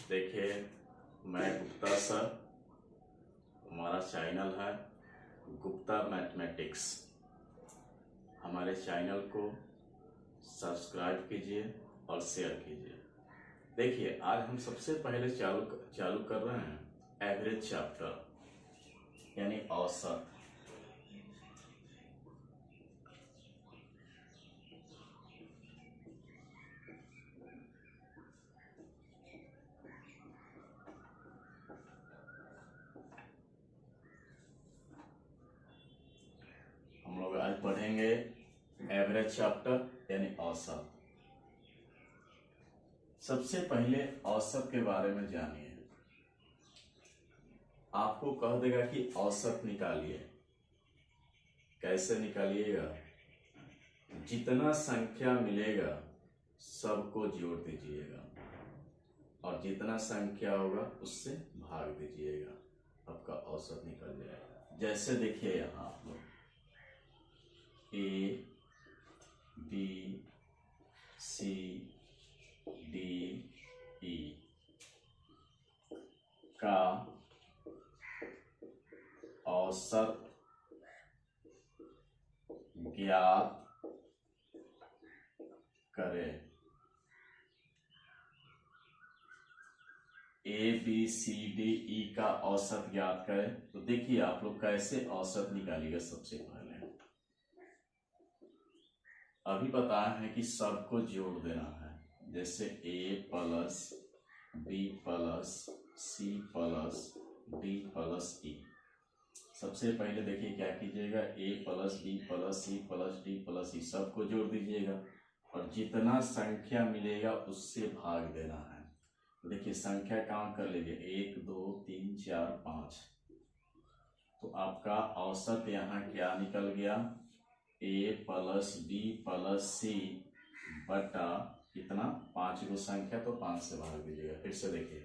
देखिए, मैं गुप्ता सर, हमारा चैनल है गुप्ता मैथमेटिक्स। हमारे चैनल को सब्सक्राइब कीजिए और शेयर कीजिए। देखिए, आज हम सबसे पहले चालू कर रहे हैं एवरेज चैप्टर यानी औसत। हम लोग आज पढ़ेंगे एवरेज चैप्टर यानी औसत। सबसे पहले औसत के बारे में जानिए। आपको कह देगा कि औसत निकालिए। कैसे निकालिएगा? जितना संख्या मिलेगा सबको जोड़ दीजिएगा और जितना संख्या होगा उससे भाग दीजिएगा, आपका औसत निकल जाएगा। जैसे देखिए यहाँ आप लोग A B C D E का औसत ज्ञात करें। A B C D E का औसत ज्ञात करें। तो देखिए आप लोग कैसे औसत निकालिएगा। सबसे पहले अभी बताया है कि सबको जोड़ देना है। जैसे A plus B plus C plus D plus E. सबसे पहले देखिए क्या कीजिएगा, A plus B plus C plus D plus E सबको जोड़ दीजिएगा और जितना संख्या मिलेगा उससे भाग देना है। देखिए संख्या काउंट कर लीजिए, 1 2 3 4 5। तो आपका औसत यहाँ क्या निकल गया, ए प्लस बी प्लस सी बटा कितना 5 को संख्या, तो 5 से भाग दीजिएगा। फिर से देखिए,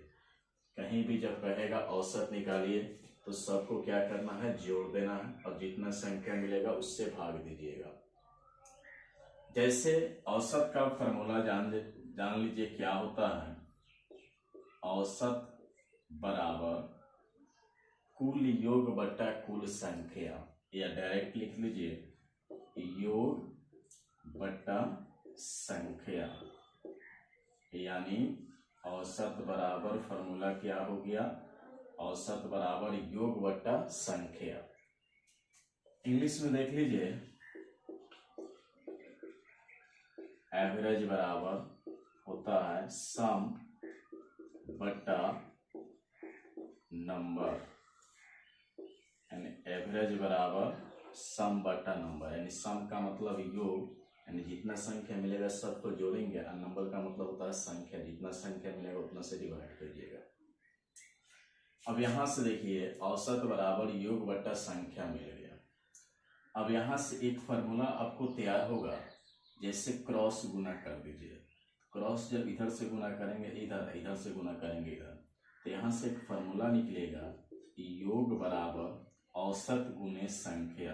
कहीं भी जब कहेगा औसत निकालिए तो सबको क्या करना है, जोड़ देना है और जितना संख्या मिलेगा उससे भाग दीजिएगा। जैसे औसत का फॉर्मूला जान लीजिए क्या होता है। औसत बराबर कुल योग बटा कुल संख्या, या डायरेक्ट लिख लीजिए योग बटा संख्या। यानी औसत बराबर फॉर्मूला क्या हो गया, औसत बराबर योग बटा संख्या। इंग्लिश में देख लीजिए, एवरेज बराबर होता है सम बटा नंबर। यानी एवरेज बराबर सम बटा नंबर। यानी सम का मतलब योग, यानी जितना संख्या मिलेगा सबको जोड़ेंगे, और नंबर का मतलब होता है संख्या। जितना संख्या मिलेगा उतना से डिवाइड करिएगा। अब यहां से देखिए औसत बराबर योग बटा संख्या मिल गया। अब यहां से एक फॉर्मूला आपको तैयार होगा, जैसे क्रॉस गुना कर दीजिए। क्रॉस जब इधर से गुना करेंगे इधर, इधर से गुना करेंगे इधर, तो यहां से एक फॉर्मूला निकलेगा, योग बराबर औसत गुने संख्या।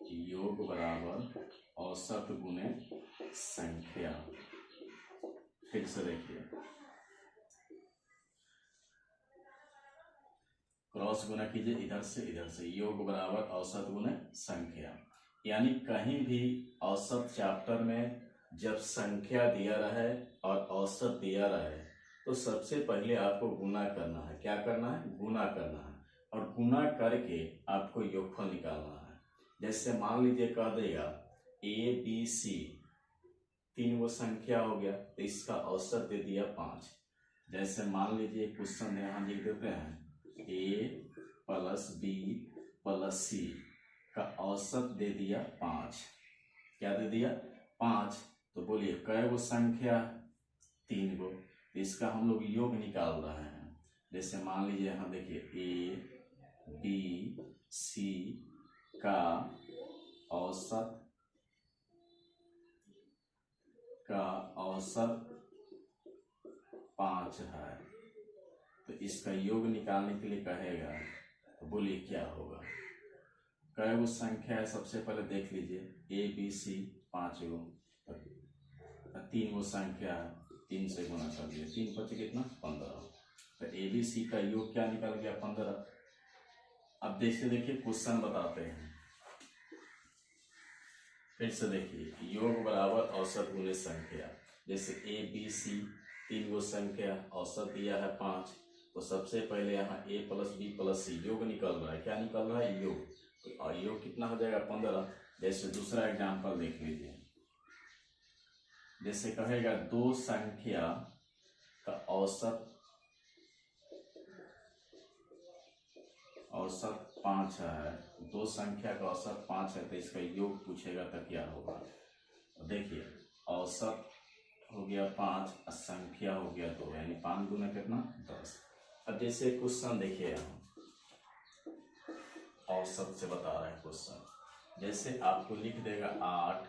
योग बराबर औसत गुने संख्या। फिर से देखिए, क्रॉस गुना कीजिए इधर से, योग बराबर औसत गुने संख्या। यानी कहीं भी औसत चैप्टर में जब संख्या दिया रहे और औसत दिया रहे तो सबसे पहले आपको गुना करना है। क्या करना है, गुना करना है, और गुना करके आपको योगफल निकालना है। जैसे मान लीजिए कह देगा ए बी सी, 3 वो संख्या हो गया, तो इसका औसत दे दिया 5। जैसे मान लीजिए क्वेश्चन यहाँ लिख देते हैं, ए प्लस बी प्लस सी का औसत दे दिया 5। क्या दे दिया, 5। तो बोलिए कै वो संख्या, 3 गो। तो इसका हम लोग योग निकाल रहे हैं। जैसे मान लीजिए यहाँ देखिए, ए बी सी का औसत 5 है। तो इसका योग निकालने के लिए कहेगा, तो बोलिए क्या होगा। कै वो संख्या है सबसे पहले देख लीजिए, ए बी सी 5 गो, 3 वो संख्या है, 3 से गुना कर दिया, 3 5 कितना 15। तो ABC का योग क्या निकल गया 15। अब देखिए क्वेश्चन बताते हैं, फिर से देखिए योग बराबर औसत गुने संख्या। जैसे ABC 3 गो संख्या, औसत दिया है 5, तो सबसे पहले यहाँ A plus B plus C योग निकल रहा है। क्या निकल रहा है? योग। तो योग कितना हो जाएगा 15। जैसे दूसरा एग्जाम्पल देख लीजिए, जैसे कहेगा दो संख्या का औसत 5 है, दो संख्या का औसत 5 है, तो इसका योग पूछेगा तो क्या होगा? तो देखिए औसत हो गया 5 और संख्या हो गया 2, यानी 5 गुना कितना 10। अब जैसे क्वेश्चन देखिए, हम औसत से बता रहे हैं क्वेश्चन। जैसे आपको लिख देगा 8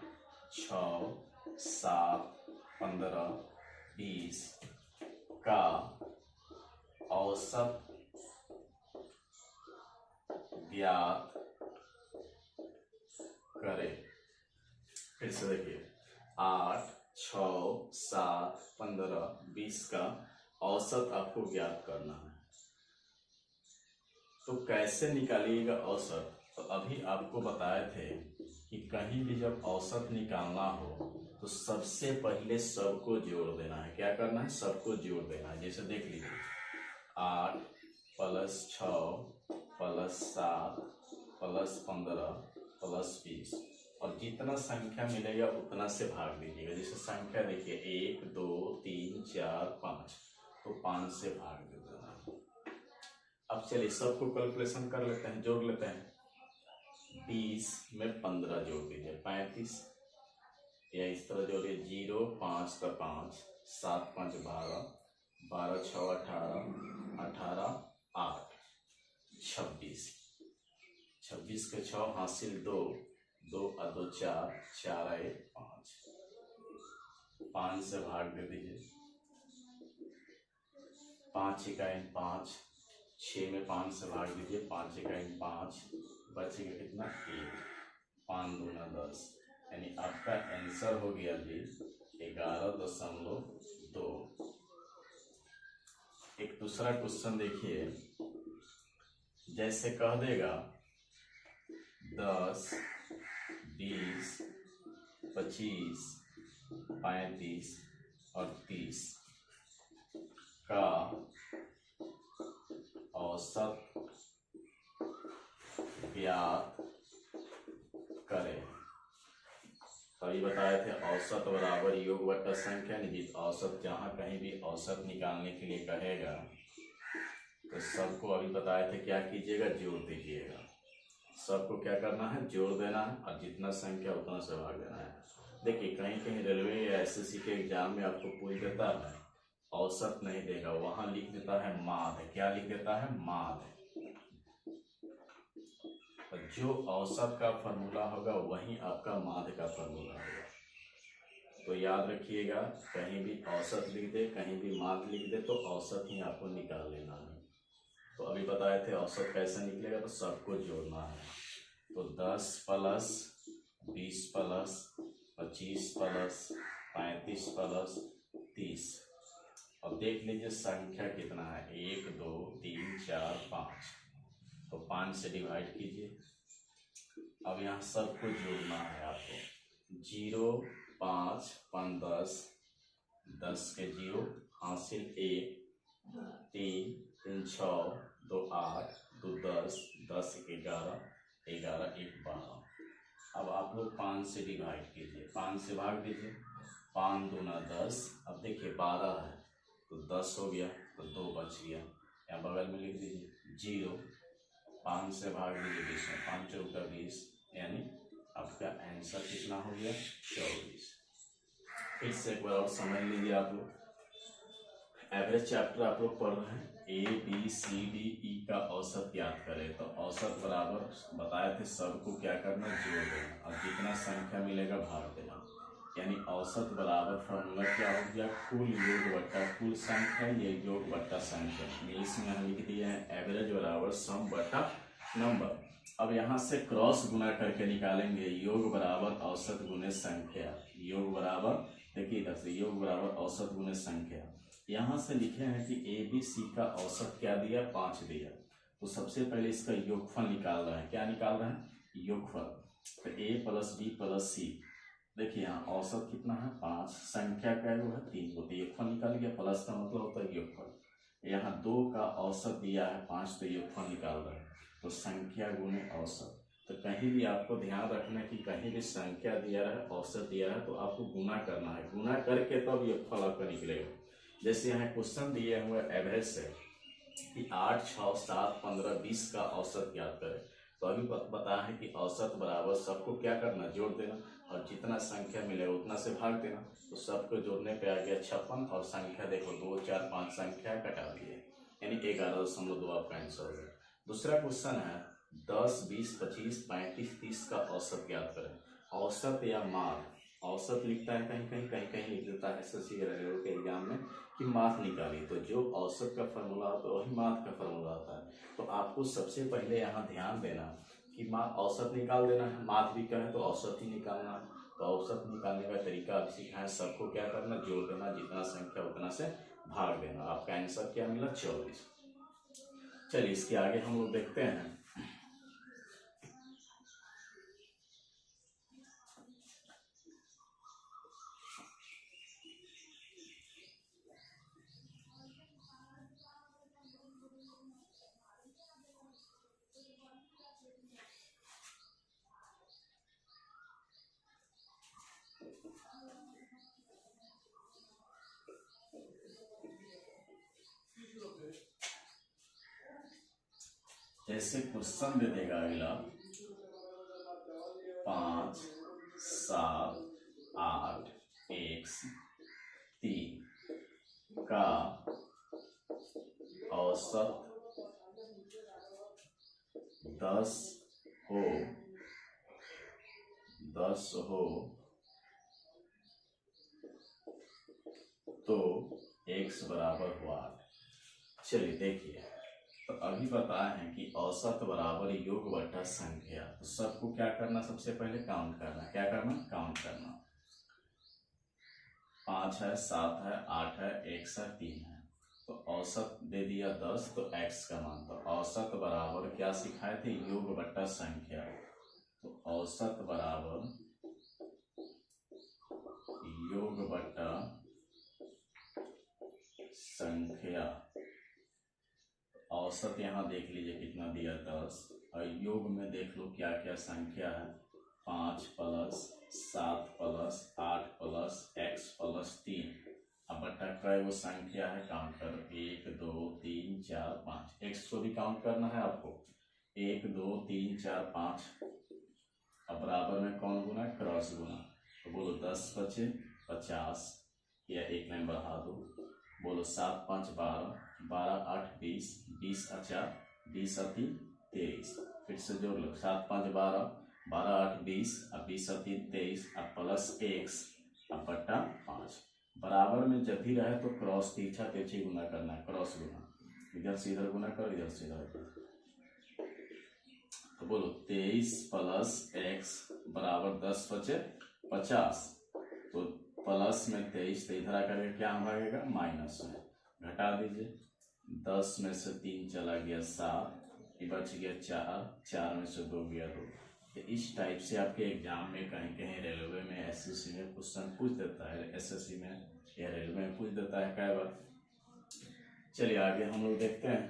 6 7 15 20 का औसत ज्ञात करें। फिर से देखिए 8 6 7 15 20 का औसत आपको ज्ञात करना है। तो कैसे निकालिएगा औसत? तो अभी आपको बताए थे कि कहीं भी जब औसत निकालना हो तो सबसे पहले सबको जोड़ देना है। क्या करना है? सबको जोड़ देना है। जैसे देख लीजिए 8 प्लस 6 प्लस 7 प्लस 15 प्लस 20, और जितना संख्या मिलेगा उतना से भाग दीजिएगा। जैसे संख्या देखिए 1 2 3 4 5, तो 5 से भाग दे देना है। अब चलिए सबको कैलकुलेशन कर लेते हैं, जोड़ लेते हैं। 20 में 15 जोड़ दीजिए 35, या इस तरह जोड़िए 0 5 का 5 7 5 12 12 6 18 18 8 26, 26 के 6 हासिल 2 2 और 2 4 4 1 5, 5 से भाग दे दीजिए। 5 इकाई 5, 6 में 5 से भाग दीजिए, 5 इकाई 5, बचेगा कितना 1, 5 दूना 10, यानी आपका आंसर हो गया जी 11.2। एक दूसरा क्वेश्चन देखिए, जैसे कह देगा 10 20 25 35 और 30 का औसत ज्ञात करें। तभी बताए थे औसत बराबर योग बट्टा संख्या निजी। औसत जहाँ कहीं भी औसत निकालने के लिए कहेगा तो सबको अभी बताए थे क्या कीजिएगा, जोड़ दीजिएगा। सबको क्या करना है? जोड़ देना है, और जितना संख्या उतना से भाग देना है। देखिए कहीं कहीं रेलवे या SSC के एग्जाम में आपको पूछ देता है, औसत नहीं देगा, वहां लिख देता है माध्य। क्या लिख देता है? माध्य। जो औसत का फॉर्मूला होगा वही आपका माध्य का फॉर्मूला होगा। तो याद रखिएगा, कहीं भी औसत लिख दे, कहीं भी माध्य लिख दे, तो औसत ही आपको निकाल लेना है। तो अभी बताए थे औसत कैसे निकलेगा, तो सबको जोड़ना है। तो 10 प्लस 20 प्लस 25 प्लस 35 प्लस 30। अब देख लीजिए संख्या कितना है, 1 2 3 4 5, तो 5 से डिवाइड कीजिए। अब यहाँ सबको जोड़ना है आपको। 0 5 5 10, 10 के 0 हासिल 1 3 3 6 2 8 2 10 10 11 11 1 12। अब आप लोग 5 से डिवाइड कीजिए, 5 से भाग दीजिए। 5 दूना 10। अब देखिए 12 है तो 10 हो गया, तो 2 बच गया। या बगल में लिख दीजिए 0, 5 से भाग दीजिए 20 में, 5 चौका 20, यानी आपका आंसर कितना हो गया 24। फिर से एक बार और समझ लीजिए आप लोग। एवरेज चैप्टर आप लोग पढ़ रहे हैं, ABCDE का औसत याद करें। तो औसत बराबर बताए थे सबको क्या करना, जोड़ देना, और जितना संख्या मिलेगा भाग देना। यानी औसत बराबर फॉर्मूला क्या हो गया, कुल योग बट्टा कुल संख्या, ये योग बट्टा संख्या। इंग्लिश में हम लिख दिए हैं एवरेज बराबर सम बट्टा नंबर। अब यहाँ से क्रॉस गुना करके निकालेंगे, योग बराबर औसत गुने संख्या। योग बराबर देखिए इधर से योग बराबर औसत गुने संख्या। यहाँ से लिखे हैं कि ABC का औसत क्या दिया, 5 दिया। तो सबसे पहले इसका योगफल निकाल रहे हैं। क्या निकाल रहे हैं, योगफल। तो A + B + C, देखिए यहाँ औसत कितना है, 5, संख्या का है वो है 3 को, तो योगफल निकाल गया। प्लस का मतलब होता है योगफल। यहाँ 2 का औसत दिया है 5, तो योगफल निकाल रहे हैं। तो संख्या गुने औसत। तो कहीं भी आपको ध्यान रखना है कि कहीं भी संख्या दिया रहे, औसत दिया है, तो आपको गुना करना है। गुना करके तब योगफल आपका निकलेगा। जैसे यहाँ क्वेश्चन दिए हुए एवरेज से कि 8, 6, 7, 15, 20 का औसत ज्ञात करें। तो अभी बता है कि औसत बराबर सबको क्या करना, जोड़ देना, और जितना संख्या मिलेगा उतना से भाग देना। तो सबको जोड़ने पे आ गया 56, और संख्या देखो 2, 4, 5 संख्या कटा दिए, यानी 11.2 आपका आंसर हो गया। दूसरा क्वेश्चन है 10, 20, 25, 35, 30 का औसत ज्ञात करें। औसत या माध्य, औसत लिखता है कहीं कहीं लिख देता है एसएससी के एग्जाम में कि माध्य निकाली। तो जो औसत का फॉर्मूला होता है वही माध्य का फॉर्मूला होता है। तो आपको सबसे पहले यहाँ ध्यान देना कि औसत निकाल देना है, माध्य भी कहे तो औसत ही निकालना है। तो औसत निकालने का तरीका अभी सीखा है। सबको क्या करना, जोड़ देना, जितना संख्या उतना से भाग देना। आपका आंसर क्या मिला, 24। चलिए इसके आगे हम लोग देखते हैं। जैसे क्वेश्चन दे देगा अगला 5, 7, 8, x 3 का औसत 10 हो तो x बराबर हुआ 8। चलिए देखिए, तो अभी बताए हैं कि औसत बराबर योग बटा संख्या। तो सबको क्या करना, सबसे पहले काउंट करना। क्या करना, काउंट करना। 5 है, 7 है, 8 है, x है, 3 है। तो औसत दे दिया 10, तो x का मान। तो औसत बराबर क्या सिखाए थे, योग बटा संख्या। तो औसत बराबर योग बटा संख्या। औसत यहाँ देख लीजिए कितना दिया, 10, और योग में देख लो क्या क्या संख्या है, 5 + 7 + 8 + x + 3। अब बटा कई वो संख्या है, काउंट करो, 1, 2, 3, 4, 5। x को भी काउंट करना है आपको, 1, 2, 3, 4, 5। अब बराबर में कौन गुना, क्रॉस गुना। तो बोलो 10 × 5 = 50, या एक लाइन बढ़ा दो। बोलो 7, 5, 12, 12, 8, 20, 20 × 4, 20 × 3, 23। फिर से जोड़ लो, 7, 5, 12, 12, 8, 20, अब 20 × 3, 23, अब प्लस x, अब बटा 5। बराबर में जब भी रहे तो क्रॉस तिरछा तिरछी गुना करना है, क्रॉस गुना। इधर से इधर गुना करो, इधर से इधर। तो बोलो 23 + x बराबर 10 × 5 = 50। तो प्लस में 23, तो इधर आकर क्या भागेगा, माइनस में, घटा दीजिए। 10 में से 3 चला गया 7, बच गया 4, 4 में से 2 गया 2। तो इस टाइप से आपके एग्जाम में कहीं कहीं रेलवे में, एसएससी में क्वेश्चन पूछ देता है, एसएससी में या रेलवे में पूछ देता है कई बार। चलिए आगे हम लोग देखते हैं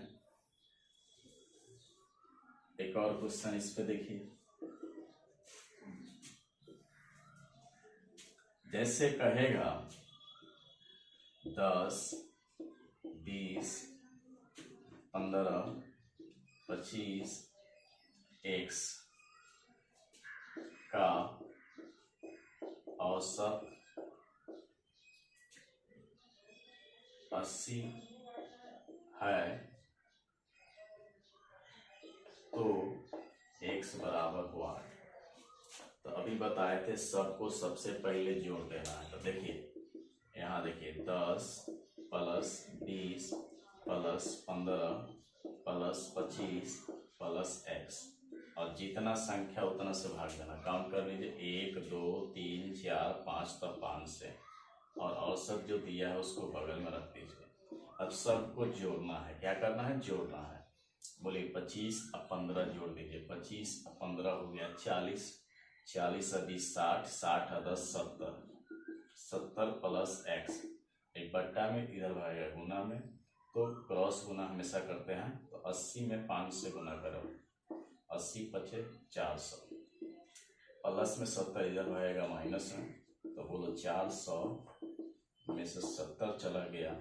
एक और क्वेश्चन। इस पे देखिए, जैसे कहेगा 10, 20, 15, 25 x का औसत 80 है तो x बराबर हुआ। तो अभी बताए थे सबको सबसे पहले जोड़ देना है। तो देखिए यहाँ देखिए 10 + 20 + 15 + 25 + x, और जितना संख्या उतना से भाग देना। काउंट कर लीजिए, 1, 2, 3, 4, 5, तब 5 से। और औसत जो दिया है उसको बगल में रख दीजिए। अब सबको जोड़ना है, क्या करना है, जोड़ना है। बोलिए 25 अब 15 जोड़ दीजिए, 25 अब 15 हो गया 40, 40 अभी 60, 60 और 10 70, 70 प्लस एक्स, एक बट्टा में इधर भागेगा गुना में, तो क्रॉस गुना हमेशा करते हैं, तो 80 में 5 से गुना करो, 80 पचे 400, प्लस में 70 इधर भागेगा माइनस में, तो बोलो 400 में से 70 चला गया,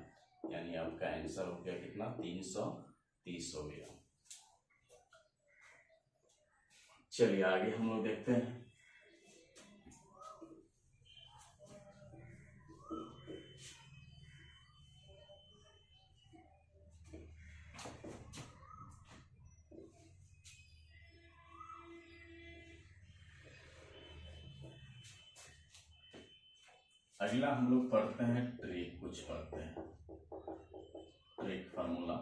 यानी आपका आंसर हो गया कितना, 330 हो गया। चलिए आगे हम लोग देखते हैं। अगला हम लोग पढ़ते हैं ट्रिक, कुछ पढ़ते हैं ट्रिक फार्मूला।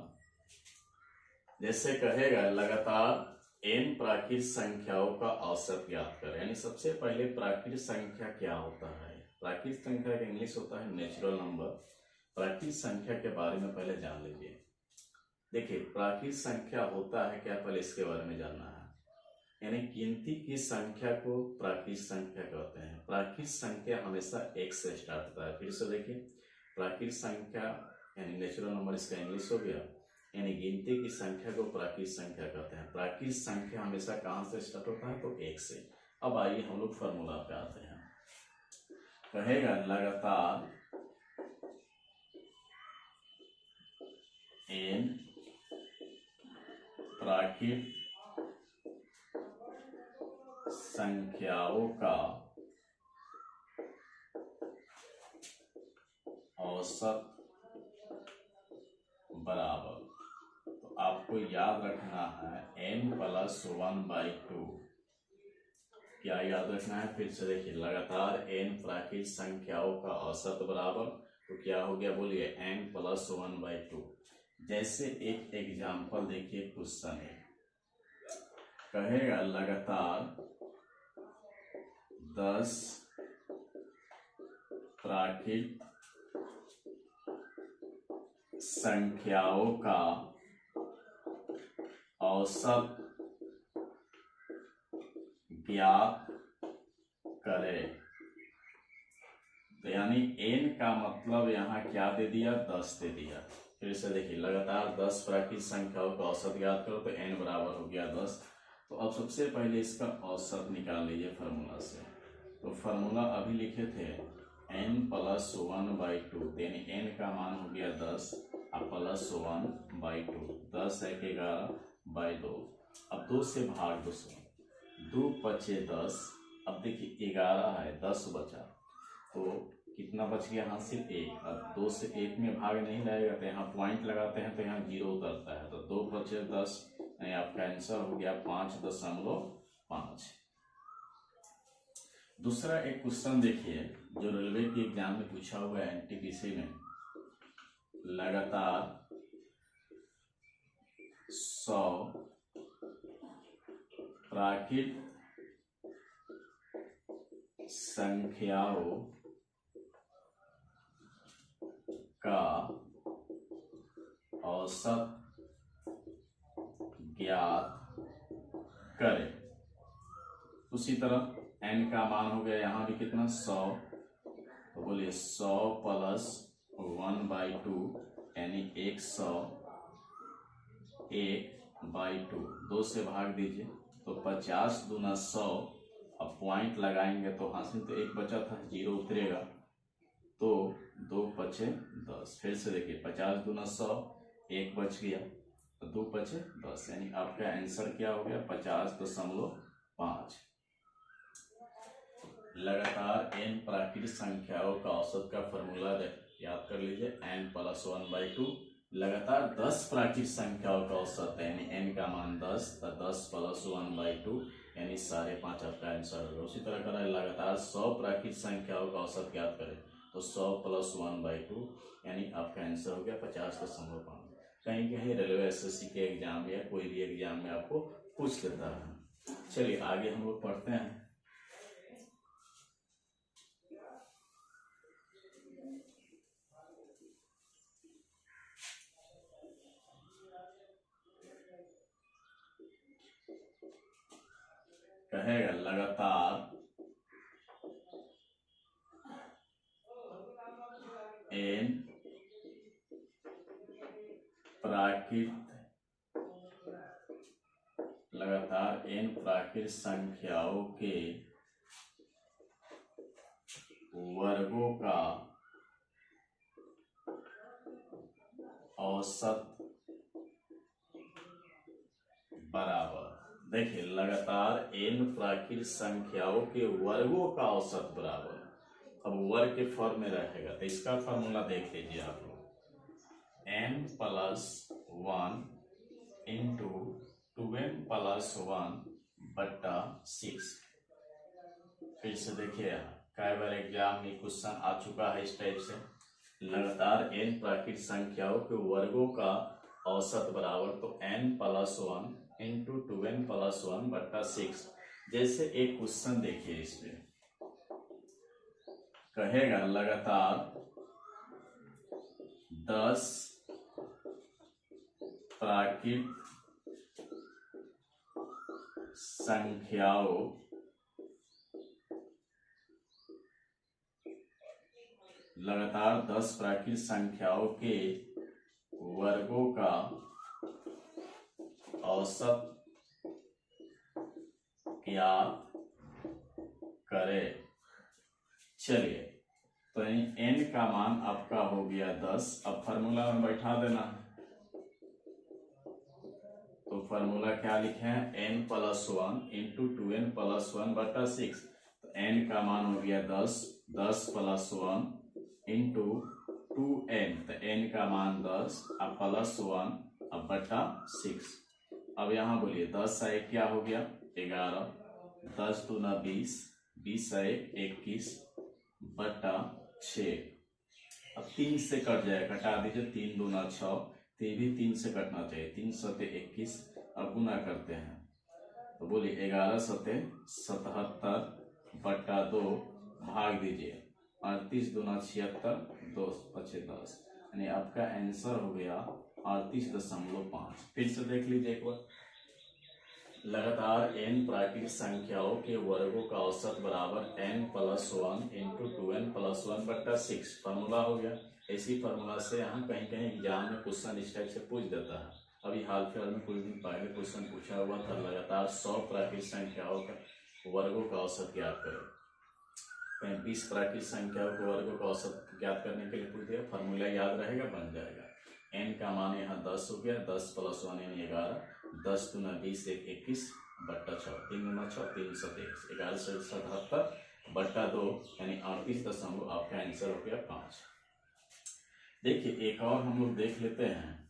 जैसे कहेगा लगातार n प्राकृत संख्याओं का औसत ज्ञात करें, यानी सबसे पहले प्राकृत संख्या क्या होता है। प्राकृत संख्या का इंग्लिश होता है नेचुरल नंबर। प्राकृत संख्या के बारे में पहले जान लीजिए। देखिए प्राकृत संख्या होता है क्या, पहले इसके बारे में जानना है। यानी गिनती की संख्या को प्राकृत संख्या कहते हैं। प्राकृत संख्या हमेशा एक से स्टार्ट होता है। फिर से देखिए, प्राकृत संख्या यानी नेचुरल नंबर, इसका इंग्लिश हो गया, यानी गिनती की संख्या को प्राकृत संख्या कहते हैं। प्राकृत संख्या हमेशा कहाँ से स्टार्ट होता है, तो एक से। अब आइए हम लोग फॉर्मूला पे आते हैं। कहेगा लगातार n प्राकृत संख्याओं का औसत बराबर, तो आपको याद रखना है n प्लस 1/2। क्या याद रखना है, फिर से देखिए, लगातार n प्राकृत संख्याओं का औसत बराबर, तो क्या हो गया बोलिए, n प्लस 1/2। जैसे एक एग्जाम्पल देखिए, क्वेश्चन है, कहेगा लगातार 10 प्राकृत संख्याओं का औसत ज्ञात करें। तो यानी n का मतलब यहाँ क्या दे दिया, 10 दे दिया। फिर से देखिए, लगातार 10 प्राकृत संख्याओं का औसत ज्ञात करो, तो n बराबर हो गया 10। तो अब सबसे पहले इसका औसत निकाल लीजिए फार्मूला से। तो फार्मूला अभी लिखे थे n प्लस 1/2, यानी n का मान हो गया 10 और प्लस 1/2, 10 है 11/2। अब 2 से भाग दो, 2 पचे 10। अब देखिए 11 है, 10 बचा, तो कितना बच गया, यहाँ सिर्फ 1। अब 2 से 1 में भाग नहीं लगेगा, तो यहाँ पॉइंट लगाते हैं, तो यहाँ 0 उतरता है, तो 2 पचे 10, यानी आपका आंसर हो गया 5.5। दूसरा एक क्वेश्चन देखिए, जो रेलवे के एग्जाम में पूछा हुआ है एनटीपीसी में। लगातार 100 प्राकृत संख्याओं का औसत ज्ञात करें। उसी तरह n का मान हो गया यहाँ भी कितना, 100, तो बोलिए 100 प्लस 1/2, यानी 100, 1/2, 2 से भाग दीजिए, तो 50 दूना 100। अब पॉइंट लगाएंगे तो हासिल, तो 1 बचा था, 0 उतरेगा, तो 2 पचे 10। फिर से देखिए, 50 दूना 100, 1 बच गया, तो 2 पचे 10, यानी आपका आंसर क्या हो गया, 50.5। लगातार n प्राकृत संख्याओं का औसत का फॉर्मूला याद कर लीजिए, n प्लस 1/2। लगातार 10 प्राकृत संख्याओं का औसत है, यानी n का मान 10, तो 10 प्लस 1/2, यानी 5.5 आपका आंसर होगा। उसी तरह करें, लगातार 100 प्राकृत संख्याओं का औसत ज्ञात करें, तो 100 प्लस 1/2, यानी आपका आंसर हो गया 50.5। कहीं कहीं रेलवे एसएससी के एग्जाम या कोई भी एग्जाम में आपको पूछ लेता है। चलिए आगे हम लोग पढ़ते हैं। कहेगा लगातार n प्राकृत संख्याओं के वर्गों का औसत बराबर। देखिए, लगातार n प्राकृत संख्याओं के वर्गों का औसत बराबर। अब वर्ग के फॉर्म में रहेगा तो इसका फॉर्मूला देख लीजिए आप लोग, n+1 इंटू 2n+1/6। फिर से देखिए, कई बार एग्जाम में क्वेश्चन आ चुका है इस टाइप से, लगातार n प्राकृत संख्याओं के वर्गों का औसत बराबर, तो n+1 इंटू 2n+1/6। जैसे एक क्वेश्चन देखिए, इसमें कहेगा लगातार 10 प्राकृत संख्याओं के वर्गों का औसत ज्ञात करें। चलिए, तो n का मान आपका हो गया 10। अब फार्मूला में बैठा देना है, तो फार्मूला क्या लिखे हैं, n+1 इंटू 2n+1/6। तो n का मान हो गया 10, 10+1 इंटू 2n, तो n का मान 10 अब +1 अब /6। अब यहाँ बोलिए 10 से 1 क्या हो गया, 11, 10 दूना 20, 20 से 1 21/6। अब 3 से कट जाए, घटा दीजिए, 3 दूना 6, तो ये भी 3 से कटना चाहिए, 3 सते 21। अब गुना करते हैं तो बोलिए 11 सते 77/2, भाग दीजिए, 38 दूना 76, 2 5 10, यानी आपका आंसर हो गया 38.5। फिर से देख लीजिए एक बार, लगातार n प्राकृत संख्याओं के वर्गों का औसत बराबर n+1 इंटू 2n+1/6। फार्मूला हो गया। इसी फार्मूला से यहाँ कहीं कहीं एग्जाम में क्वेश्चन इस टाइप से पूछ देता है। अभी हाल फिलहाल में कुछ दिन पहले क्वेश्चन पूछा हुआ था, लगातार 100 प्राकृत संख्याओं का वर्गों का औसत ज्ञात करें। 35 प्राकृत संख्याओं के वर्गों का औसत ज्ञात करने के लिए पूछ दिया, फार्मूला याद रहेगा, बन जाएगा। n का मान यहाँ 10 हो गया, 10+1 यानी 11, 10 दूना 20 21/6, 3 दूना 6, 3 सते 11 से 77/2, यानी 38 आपका आंसर हो गया 5। देखिए, एक और हम लोग देख लेते हैं।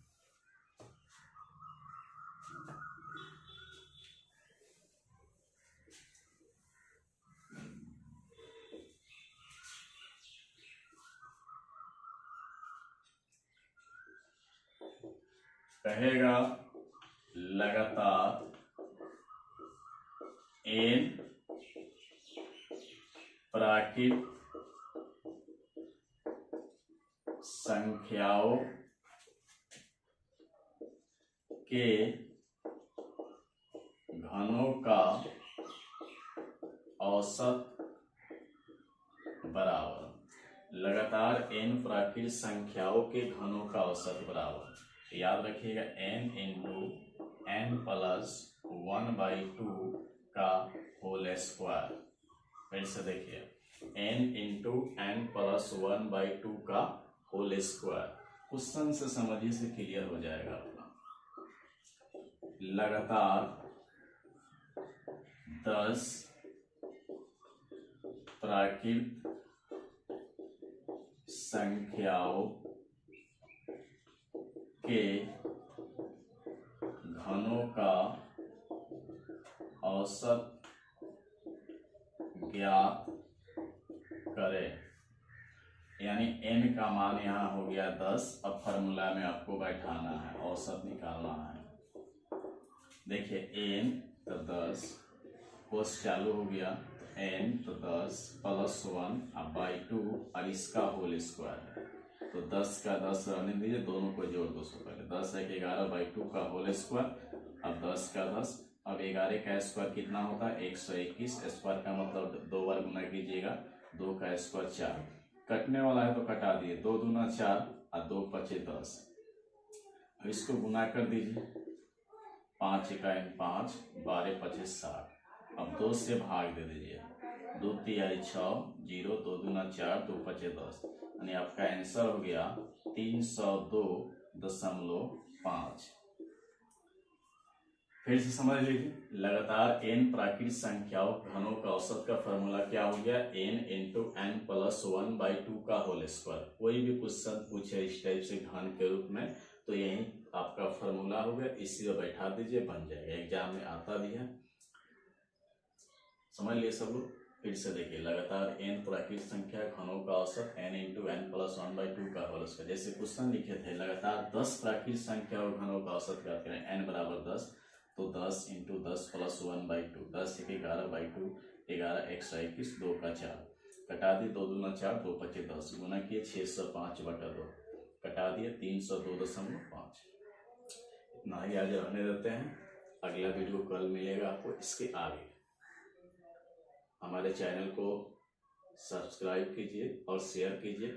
कहेगा लगातार n प्राकृत संख्याओं के घनों का औसत बराबर। लगातार n प्राकृत संख्याओं के घनों का औसत बराबर, याद रखिएगा, n इंटू n+1/2 का होल स्क्वायर। फिर से देखिए, n इंटू n+1/2 का होल स्क्वायर। क्वेश्चन से समझिए से क्लियर हो जाएगा अपना। लगातार 10 प्राकृत संख्याओं के घनों का औसत ज्ञात करें, यानी n का मान यहाँ हो गया 10। अब फार्मूला में आपको बैठाना है, औसत निकालना है। देखिए n तो 10, कोस चालू हो गया, तो n तो 10 +1 अब /2 और इसका होल स्क्वायर है, तो 10 का 10 रहने दीजिए, दोनों को जोड़ दो। पहले 10 है कि 11/2 का होल स्क्वायर, अब 10 का 10, अब 11 का स्क्वायर कितना होता है 121, स्क्वायर का मतलब 2 बार गुना कीजिएगा, 2 का स्क्वायर 4, कटने वाला है तो कटा दिए, 2 दूना 4 और 2 पचे 10। अब इसको गुना कर दीजिए, 5 इकाई 5, 12 पचे 60। अब 2 से भाग दे दीजिए, 2 तिहाई 6, 0, 2 दूना 4, 2 पचे 10, यानी आपका आंसर हो गया 302.5। फिर से समझ लीजिए, लगातार n प्राकृतिक संख्याओं घनों का औसत का फॉर्मूला क्या हो गया, n इंटू एन प्लस 1/2 का होल स्क्वायर। कोई भी क्वेश्चन पूछे इस टाइप से घन के रूप में तो यही आपका फॉर्मूला हो गया, इसी में बैठा दीजिए, बन जाएगा, एग्जाम में आता भी है, समझ लिए सब लोग। फिर से देखिए, लगातार n प्राकृतिक संख्या घनों का औसत n इंटू एन प्लस 1/2 का होल स्क्वायर। जैसे क्वेश्चन लिखे थे, लगातार 10 प्राकृतिक संख्या और घनों का औसत ज्ञात करें, n बराबर 10, तो 10 इंटू 10 प्लस 1/2, 10 एक 11/2, 11 121, 2 का 4, कटा दिए, 2 दूना 4, 2 पचे 10, गुना किए 605/2, कटा दिए 302.5। इतना ही आज रहने देते हैं, अगला वीडियो कल मिलेगा आपको इसके आगे। हमारे चैनल को सब्सक्राइब कीजिए और शेयर कीजिए।